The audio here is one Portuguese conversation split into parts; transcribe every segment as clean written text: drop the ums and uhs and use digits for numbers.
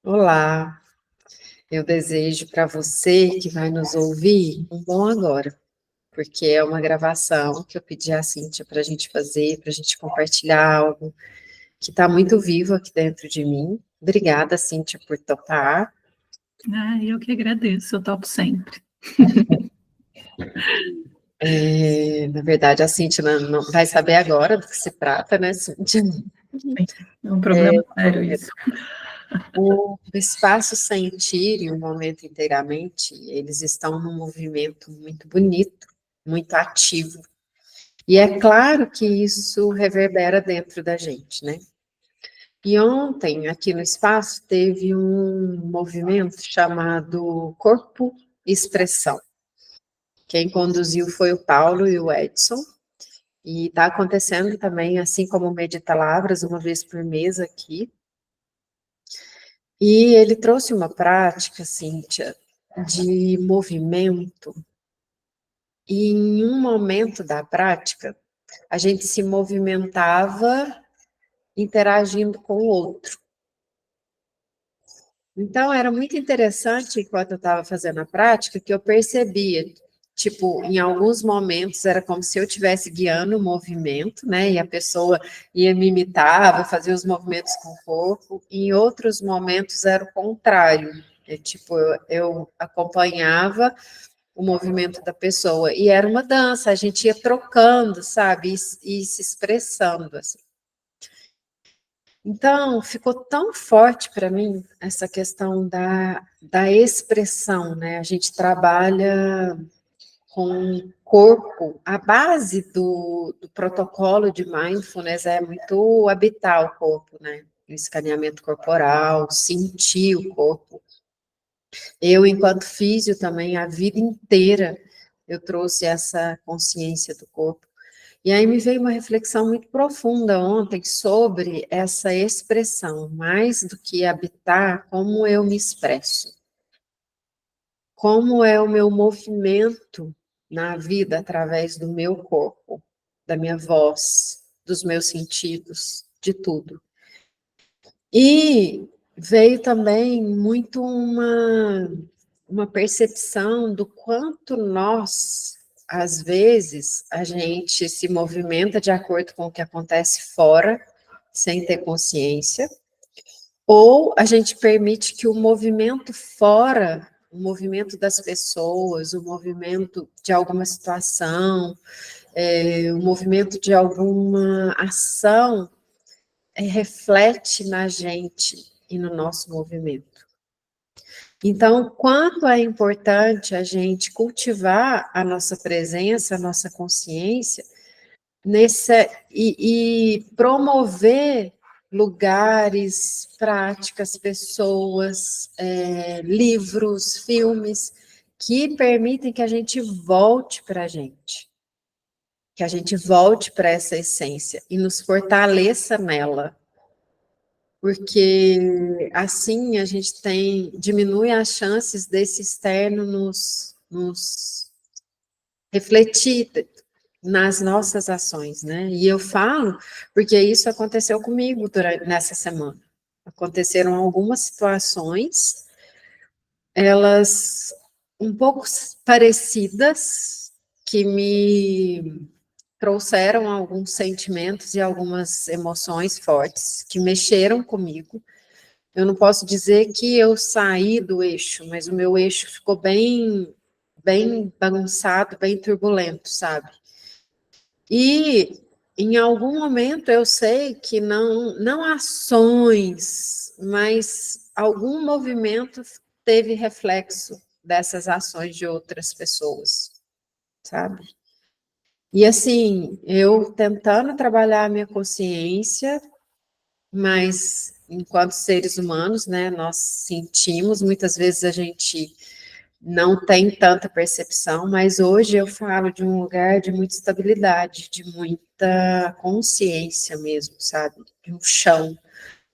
Olá, eu desejo para você que vai nos ouvir um bom agora, porque é uma gravação que eu pedi à Cíntia para a gente fazer, para a gente compartilhar algo que está muito vivo aqui dentro de mim. Obrigada, Cíntia, por topar. Eu que agradeço, eu topo sempre. Na verdade, a Cíntia não vai saber agora do que se trata, né, Cíntia? É um problema sério isso. O Espaço Sentir e o Momento Inteiramente, eles estão num movimento muito bonito, muito ativo. E é claro que isso reverbera dentro da gente, né? E ontem, aqui no espaço, teve um movimento chamado Corpo Expressão. Quem conduziu foi o Paulo e o Edson. E está acontecendo também, assim como o Medita Lavras, uma vez por mês aqui. E ele trouxe uma prática, Cíntia, de movimento. E em um momento da prática, a gente se movimentava interagindo com o outro. Então, era muito interessante, enquanto eu estava fazendo a prática, que eu percebia, tipo, em alguns momentos era como se eu estivesse guiando o movimento, né, e a pessoa ia me imitar, fazer os movimentos com o corpo, e em outros momentos era o contrário, tipo, eu acompanhava o movimento da pessoa, e era uma dança, a gente ia trocando, sabe, e se expressando, assim. Então, ficou tão forte para mim essa questão da expressão, né? A gente trabalha com o corpo, a base do protocolo de mindfulness é muito habitar o corpo, né? O escaneamento corporal, sentir o corpo. Eu, enquanto físio também, a vida inteira, eu trouxe essa consciência do corpo. E aí me veio uma reflexão muito profunda ontem sobre essa expressão, mais do que habitar, como eu me expresso. Como é o meu movimento na vida através do meu corpo, da minha voz, dos meus sentidos, de tudo. E veio também muito uma percepção do quanto nós, às vezes, a gente se movimenta de acordo com o que acontece fora, sem ter consciência, ou a gente permite que o movimento fora, o movimento das pessoas, o movimento de alguma situação, o movimento de alguma ação, reflete na gente e no nosso movimento. Então, quanto é importante a gente cultivar a nossa presença, a nossa consciência, e promover lugares, práticas, pessoas, livros, filmes, que permitem que a gente volte para a gente, que a gente volte para essa essência e nos fortaleça nela. Porque assim a gente diminui as chances desse externo nos refletir nas nossas ações, né? E eu falo porque isso aconteceu comigo nessa semana. Aconteceram algumas situações, elas um pouco parecidas, que me trouxeram alguns sentimentos e algumas emoções fortes, que mexeram comigo. Eu não posso dizer que eu saí do eixo, mas o meu eixo ficou bem bagunçado, bem turbulento, sabe? E em algum momento eu sei que não ações, mas algum movimento teve reflexo dessas ações de outras pessoas, sabe? E assim, eu tentando trabalhar a minha consciência, mas enquanto seres humanos, né, nós sentimos, muitas vezes a gente não tem tanta percepção, mas hoje eu falo de um lugar de muita estabilidade, de muita consciência mesmo, sabe? De um chão,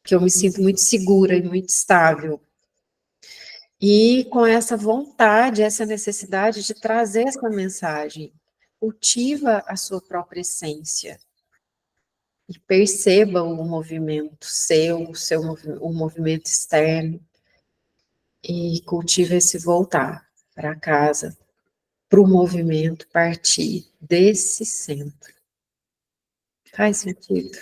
que eu me sinto muito segura e muito estável. E com essa vontade, essa necessidade de trazer essa mensagem, cultiva a sua própria essência, e perceba o movimento seu, o movimento externo, e cultiva esse voltar para casa, para o movimento partir desse centro. Faz sentido?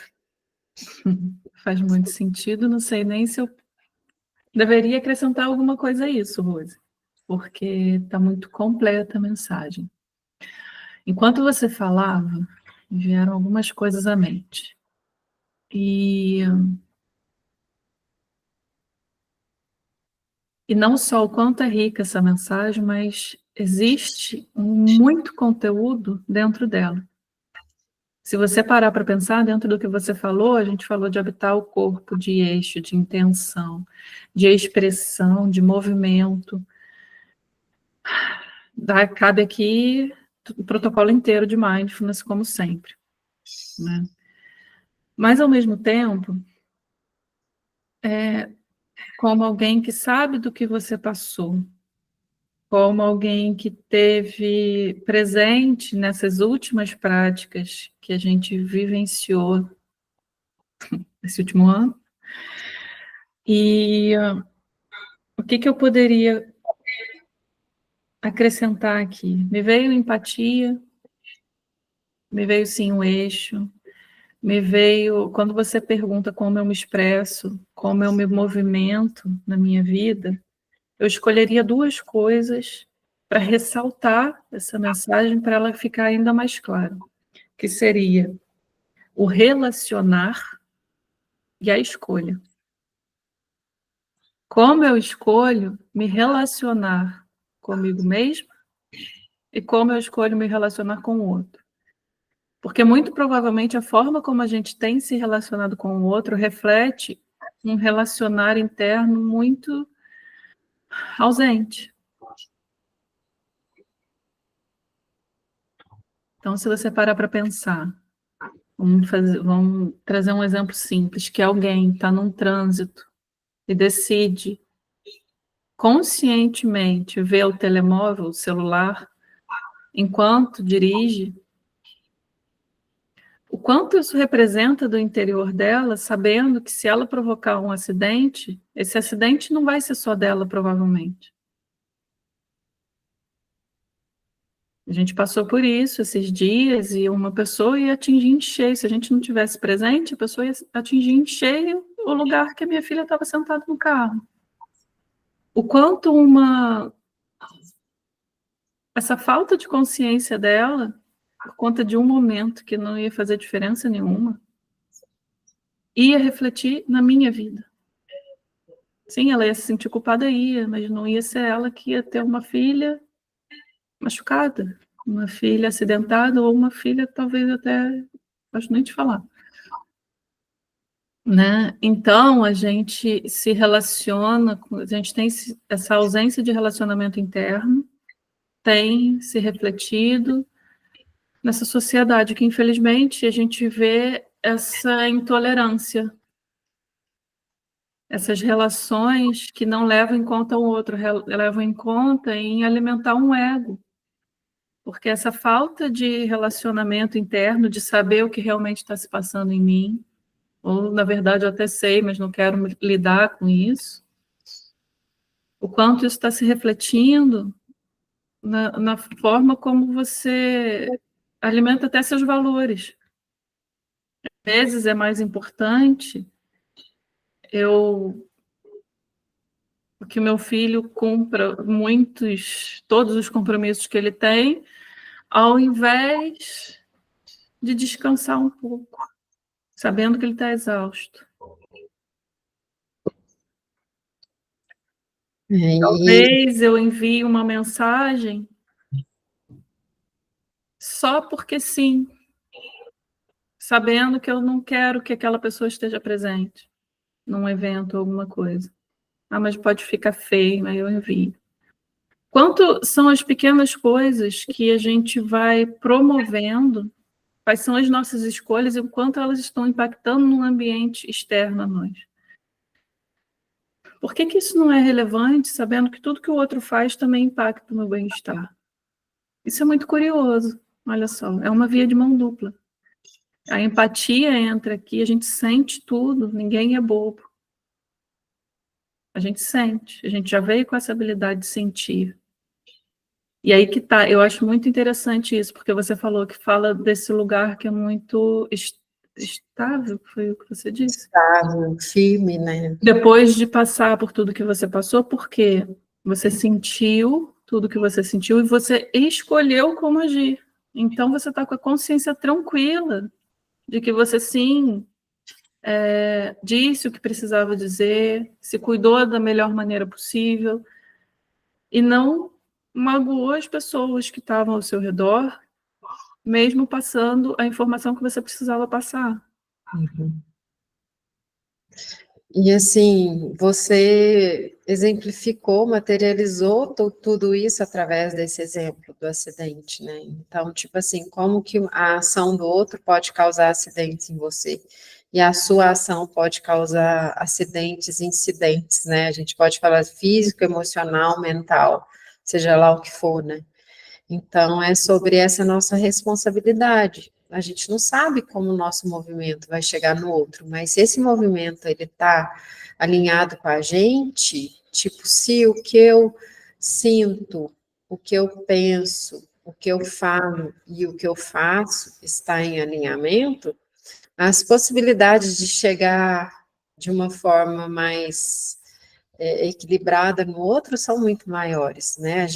Faz muito sentido, não sei nem se eu deveria acrescentar alguma coisa a isso, Rose, porque está muito completa a mensagem. Enquanto você falava, vieram algumas coisas à mente. E não só o quanto é rica essa mensagem, mas existe muito conteúdo dentro dela. Se você parar para pensar, dentro do que você falou, a gente falou de habitar o corpo, de eixo, de intenção, de expressão, de movimento. Cabe aqui o protocolo inteiro de mindfulness, como sempre, né? Mas, ao mesmo tempo, como alguém que sabe do que você passou, como alguém que teve presente nessas últimas práticas que a gente vivenciou esse último ano, e o que eu poderia acrescentar aqui? Me veio empatia, me veio sim um eixo, me veio, quando você pergunta como eu me expresso, como eu me movimento na minha vida, eu escolheria duas coisas para ressaltar essa mensagem, para ela ficar ainda mais clara, que seria o relacionar e a escolha. Como eu escolho me relacionar comigo mesma e como eu escolho me relacionar com o outro. Porque muito provavelmente a forma como a gente tem se relacionado com o outro reflete um relacionar interno muito ausente. Então, se você parar para pensar, vamos trazer um exemplo simples, que alguém está num trânsito e decide conscientemente ver o telemóvel, o celular, enquanto dirige, o quanto isso representa do interior dela, sabendo que se ela provocar um acidente, esse acidente não vai ser só dela, provavelmente. A gente passou por isso esses dias e uma pessoa ia atingir em cheio. Se a gente não tivesse presente, a pessoa ia atingir em cheio o lugar que a minha filha estava sentada no carro. O quanto essa falta de consciência dela, por conta de um momento que não ia fazer diferença nenhuma, ia refletir na minha vida. Sim, ela ia se sentir culpada, mas não ia ser ela que ia ter uma filha machucada, uma filha acidentada ou uma filha talvez até, acho nem te falar. Né? Então, a gente se relaciona, a gente tem essa ausência de relacionamento interno, tem se refletido nessa sociedade que, infelizmente, a gente vê essa intolerância, essas relações que não levam em conta o outro, levam em conta em alimentar um ego. Porque essa falta de relacionamento interno, de saber o que realmente está se passando em mim, ou, na verdade, eu até sei, mas não quero lidar com isso, o quanto isso está se refletindo na forma como você alimenta até seus valores. Às vezes é mais importante que o meu filho cumpra todos os compromissos que ele tem, ao invés de descansar um pouco, sabendo que ele está exausto. Talvez eu envie uma mensagem só porque sim, sabendo que eu não quero que aquela pessoa esteja presente num evento, alguma coisa. Mas pode ficar feio, aí eu envio. Quanto são as pequenas coisas que a gente vai promovendo, quais são as nossas escolhas e o quanto elas estão impactando no ambiente externo a nós. Por que isso não é relevante, sabendo que tudo que o outro faz também impacta o meu bem-estar? Isso é muito curioso, olha só, é uma via de mão dupla. A empatia entra aqui, a gente sente tudo, ninguém é bobo. A gente sente, a gente já veio com essa habilidade de sentir. E aí que tá, eu acho muito interessante isso, porque você falou que fala desse lugar que é muito estável, foi o que você disse? Estável, firme, né? Depois de passar por tudo que você passou, porque você sentiu tudo que você sentiu e você escolheu como agir. Então você está com a consciência tranquila de que você sim disse o que precisava dizer, se cuidou da melhor maneira possível e não magoou as pessoas que estavam ao seu redor, mesmo passando a informação que você precisava passar. Uhum. E assim, você exemplificou, materializou tudo isso através desse exemplo do acidente, né? Então, tipo assim, como que a ação do outro pode causar acidentes em você? E a sua ação pode causar acidentes, incidentes, né? A gente pode falar físico, emocional, mental, seja lá o que for, né? Então, é sobre essa nossa responsabilidade. A gente não sabe como o nosso movimento vai chegar no outro, mas se esse movimento ele está alinhado com a gente, tipo, se o que eu sinto, o que eu penso, o que eu falo e o que eu faço está em alinhamento, as possibilidades de chegar de uma forma mais equilibrada no outro são muito maiores, né? A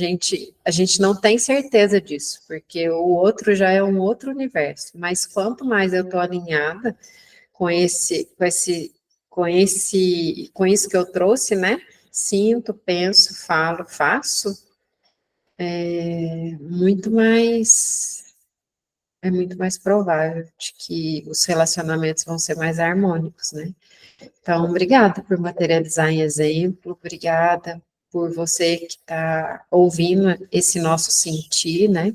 gente não tem certeza disso, porque o outro já é um outro universo, mas quanto mais eu estou alinhada com com isso que eu trouxe, né? Sinto, penso, falo, faço, muito mais é muito mais provável de que os relacionamentos vão ser mais harmônicos, né? Então, obrigada por materializar em exemplo, obrigada por você que está ouvindo esse nosso sentir, né?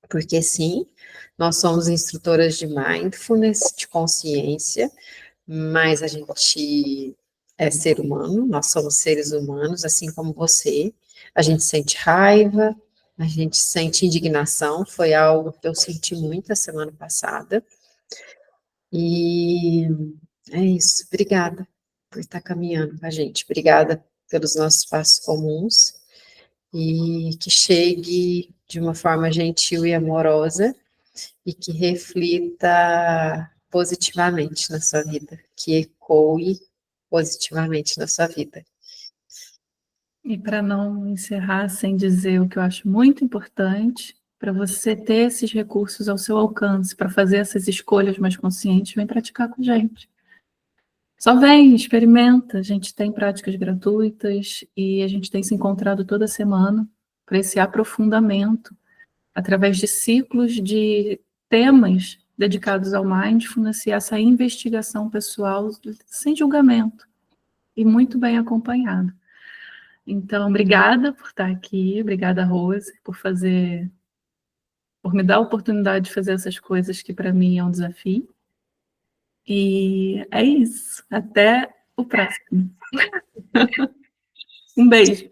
Porque sim, nós somos instrutoras de mindfulness, de consciência, mas a gente é ser humano, nós somos seres humanos, assim como você. A gente sente raiva, a gente sente indignação, foi algo que eu senti muito a semana passada. E é isso, obrigada por estar caminhando com a gente, obrigada pelos nossos passos comuns e que chegue de uma forma gentil e amorosa e que reflita positivamente na sua vida, que ecoe positivamente na sua vida. E para não encerrar sem dizer o que eu acho muito importante, para você ter esses recursos ao seu alcance, para fazer essas escolhas mais conscientes, vem praticar com a gente. Só vem, experimenta. A gente tem práticas gratuitas e a gente tem se encontrado toda semana para esse aprofundamento, através de ciclos de temas dedicados ao mindfulness e essa investigação pessoal sem julgamento e muito bem acompanhada. Então, obrigada por estar aqui, obrigada, Rose, por me dar a oportunidade de fazer essas coisas que para mim é um desafio. E é isso. Até o próximo. Um beijo.